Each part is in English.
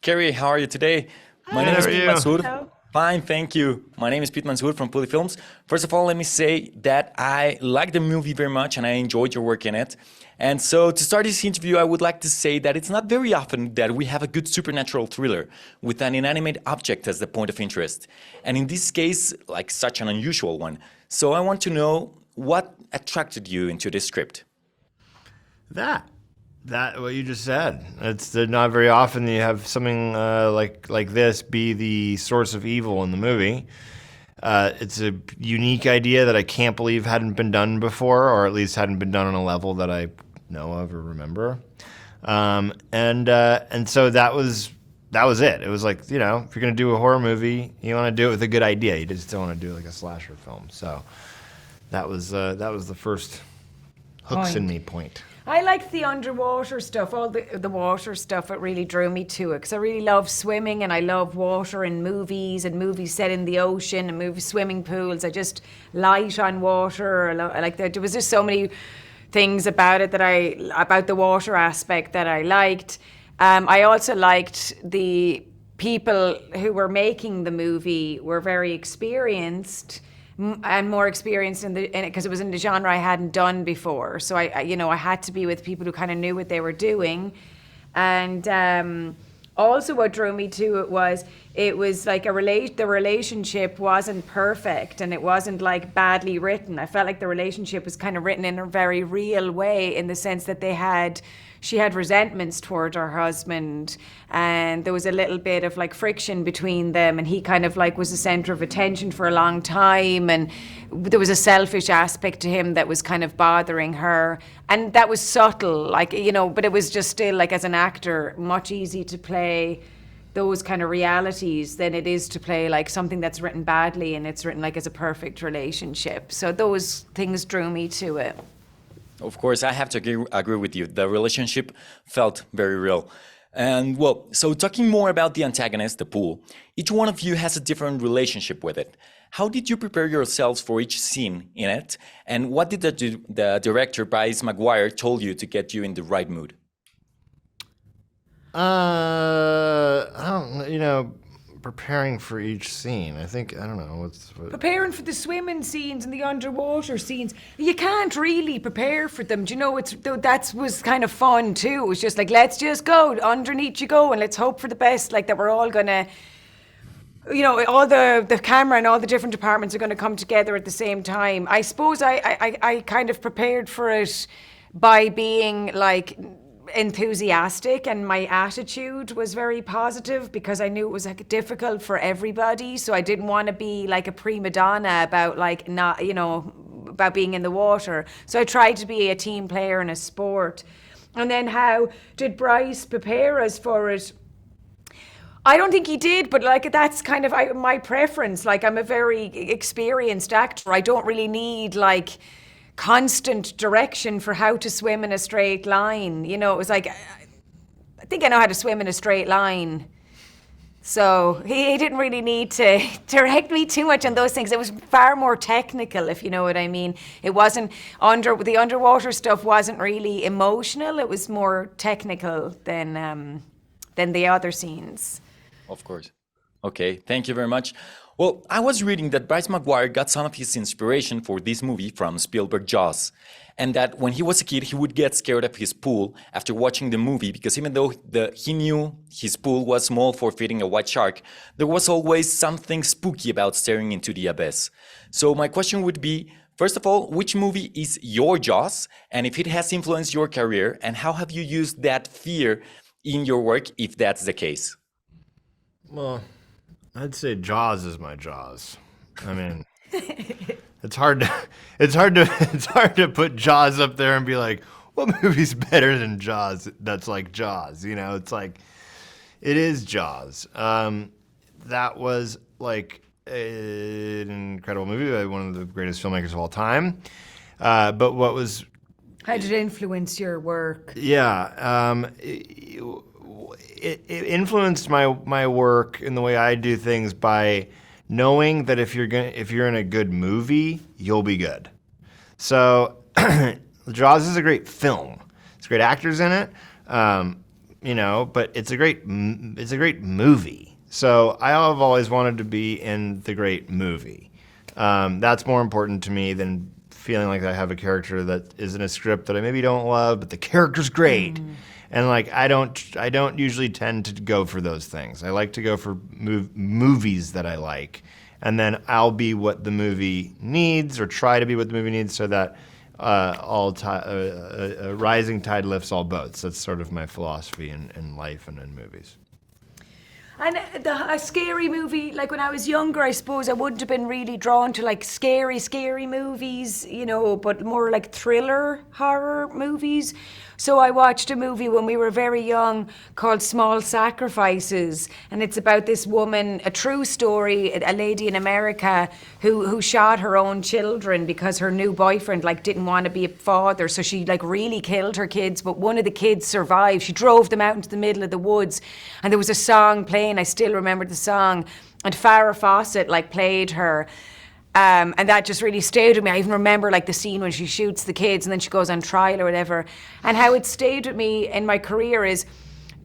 Kerry, how are you today? My Hi, name how is are Pete you? Mansour. Hello. Fine, thank you. My name is Pete Mansour from Puli Films. First of all, let me say that I like the movie very much and I enjoyed your work in it. And so to start this interview, I would like to say that it's not very often that we have a good supernatural thriller with an inanimate object as the point of interest. And in this case, like such an unusual one. So I want to know what attracted you into this script. That. That what you just said. It's not very often that you have something like this be the source of evil in the movie. It's a unique idea that I can't believe hadn't been done before, or at least hadn't been done on a level that I know of or remember. And so that was it. It was like, if you're gonna do a horror movie, you want to do it with a good idea. You just don't want to do like a slasher film. So that was the first hooks in me point. I liked the underwater stuff, all the water stuff. It really drew me to it because I really love swimming and I love water in movies and movies set in the ocean and movie swimming pools. I just light on water. I like that. There was just so many things about it about the water aspect that I liked. I also liked the people who were making the movie were very experienced and more experienced in it because it was in the genre I hadn't done before. So I had to be with people who kind of knew what they were doing. And also what drew me to it was like the relationship wasn't perfect and it wasn't like badly written. I felt like the relationship was kind of written in a very real way in the sense that she had resentments toward her husband and there was a little bit of like friction between them and he kind of like was the center of attention for a long time and there was a selfish aspect to him that was kind of bothering her and that was subtle but it was just still like as an actor much easier to play those kind of realities than it is to play like something that's written badly and it's written like as a perfect relationship. So those things drew me to it. Of course, I have to agree with you. The relationship felt very real. And well, so talking more about the antagonist, the pool, each one of you has a different relationship with it. How did you prepare yourselves for each scene in it? And what did the director, Bryce Mcguire, told you to get you in the right mood? I don't, preparing for each scene. I don't know. Preparing for the swimming scenes and the underwater scenes, you can't really prepare for them. Do you know, that was kind of fun too. It was just like, let's just go, underneath you go, and let's hope for the best, like that we're all gonna, all the camera and all the different departments are gonna come together at the same time. I suppose I kind of prepared for it by being like, enthusiastic and my attitude was very positive because I knew it was like difficult for everybody, so I didn't want to be like a prima donna about like not about being in the water, so I tried to be a team player in a sport. And then how did Bryce prepare us for it? I don't think he did, but like that's kind of my preference. Like I'm a very experienced actor. I don't really need like constant direction for how to swim in a straight line. It was like, I think I know how to swim in a straight line. So he didn't really need to direct me too much on those things. It was far more technical, if you know what I mean. It wasn't, the underwater stuff wasn't really emotional. It was more technical than the other scenes. Of course. Okay, thank you very much. Well, I was reading that Bryce Mcguire got some of his inspiration for this movie from Spielberg's Jaws, and that when he was a kid, he would get scared of his pool after watching the movie because even though he knew his pool was small for feeding a white shark, there was always something spooky about staring into the abyss. So my question would be, first of all, which movie is your Jaws, and if it has influenced your career, and how have you used that fear in your work, if that's the case? Well, I'd say Jaws is my Jaws. I mean, it's hard to put Jaws up there and be like, what movie's better than Jaws? That's like Jaws, It's like, it is Jaws. That was like an incredible movie by one of the greatest filmmakers of all time. But what was... How did it influence your work? Yeah. It influenced my work in the way I do things by knowing that if you're in a good movie, you'll be good. So Jaws is a great film. It's great actors in it. but it's a great movie. So I have always wanted to be in the great movie. That's more important to me than feeling like I have a character that is in a script that I maybe don't love, but the character's great. And like I don't usually tend to go for those things. I like to go for movies that I like, and then I'll be what the movie needs, or try to be what the movie needs, so that a rising tide lifts all boats. That's sort of my philosophy in life and in movies. And a scary movie, like when I was younger, I suppose I wouldn't have been really drawn to like scary movies, but more like thriller horror movies. So I watched a movie when we were very young called Small Sacrifices, and it's about this woman, a true story, a lady in America who shot her own children because her new boyfriend like didn't want to be a father, so she like really killed her kids, but one of the kids survived. She drove them out into the middle of the woods, and there was a song playing, I still remember the song, and Farrah Fawcett like played her. And that just really stayed with me. I even remember like the scene when she shoots the kids and then she goes on trial or whatever. And how it stayed with me in my career is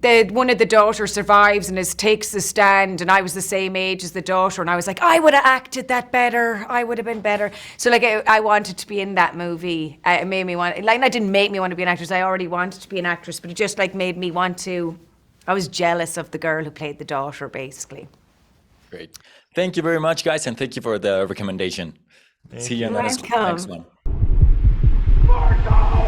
that one of the daughters survives and takes the stand, and I was the same age as the daughter, and I was like, I would have acted that better. I would have been better. So like I wanted to be in that movie. It made me want, like, that didn't make me want to be an actress. I already wanted to be an actress, but it just like made me want to. I was jealous of the girl who played the daughter, basically. Great. Thank you very much, guys, and thank you for the recommendation. See you in the next one. Welcome.